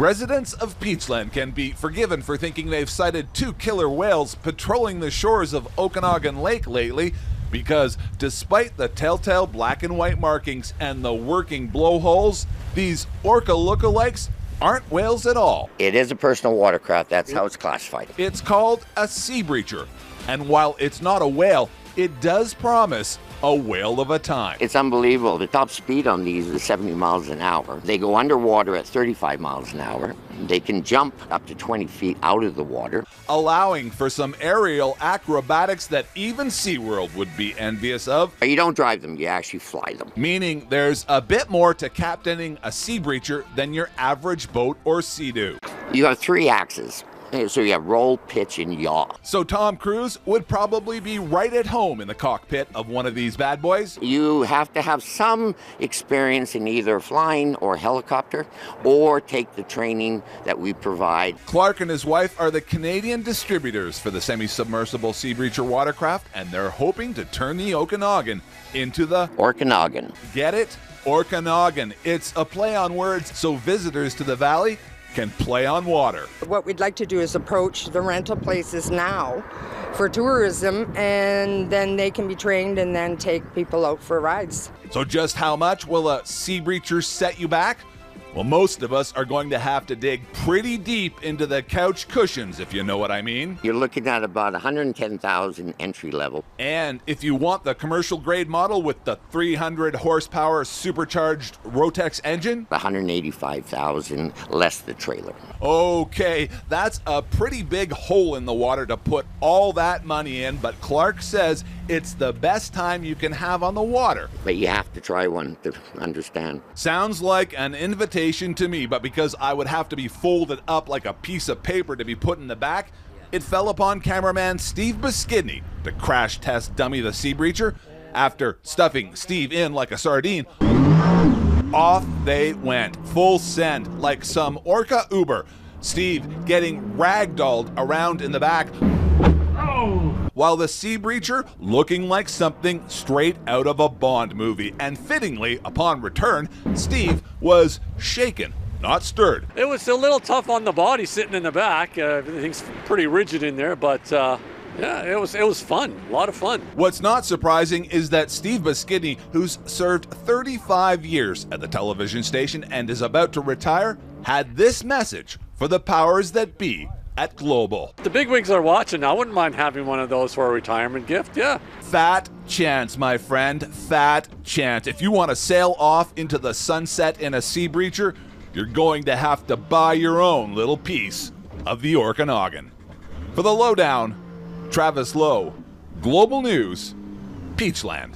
Residents of Peachland can be forgiven for thinking they've sighted two killer whales patrolling the shores of Okanagan Lake lately, because despite the telltale black and white markings and the working blowholes, these orca lookalikes aren't whales at all. It is a personal watercraft, that's how it's classified. It's called a Seabreacher, and while it's not a whale, it does promise a whale of a time. It's unbelievable. The top speed on these is 70 miles an hour. They go underwater at 35 miles an hour. They can jump up to 20 feet out of the water, allowing for some aerial acrobatics that even SeaWorld would be envious of. You don't drive them, you actually fly them. Meaning there's a bit more to captaining a Seabreacher than your average boat or Sea-Doo. You have 3 axes. So you have roll, pitch, and yaw. So Tom Cruise would probably be right at home in the cockpit of one of these bad boys? You have to have some experience in either flying or helicopter, or take the training that we provide. Clark and his wife are the Canadian distributors for the semi-submersible Seabreacher watercraft, and they're hoping to turn the Okanagan into the Orca-looking. Get it? Orca-looking. It's a play on words so visitors to the valley can play on water. What we'd like to do is approach the rental places now for tourism, and then they can be trained and then take people out for rides. So just how much will a Seabreacher set you back? Well, most of us are going to have to dig pretty deep into the couch cushions, if you know what I mean. You're looking at about $110,000 entry level. And if you want the commercial grade model with the 300 horsepower supercharged Rotex engine, $185,000 less the trailer. Okay, that's a pretty big hole in the water to put all that money in, but Clark says it's the best time you can have on the water. But you have to try one to understand. Sounds like an invitation to me, but because I would have to be folded up like a piece of paper to be put in the back, it fell upon cameraman Steve Beskidney to crash test dummy the Seabreacher. After stuffing Steve in like a sardine, off they went, full send, like some orca Uber. Steve getting ragdolled around in the back, while the Seabreacher looking like something straight out of a Bond movie. And fittingly, upon return, Steve was shaken, not stirred. It was a little tough on the body sitting in the back. Everything's pretty rigid in there, but yeah, it was fun, a lot of fun. What's not surprising is that Steve Beskidney, who's served 35 years at the television station and is about to retire, had this message for the powers that be at Global. The bigwigs are watching. I wouldn't mind having one of those for a retirement gift, yeah. Fat chance, my friend, fat chance. If you want to sail off into the sunset in a Seabreacher, you're going to have to buy your own little piece of the Okanagan. For the lowdown, Travis Lowe, Global News, Peachland.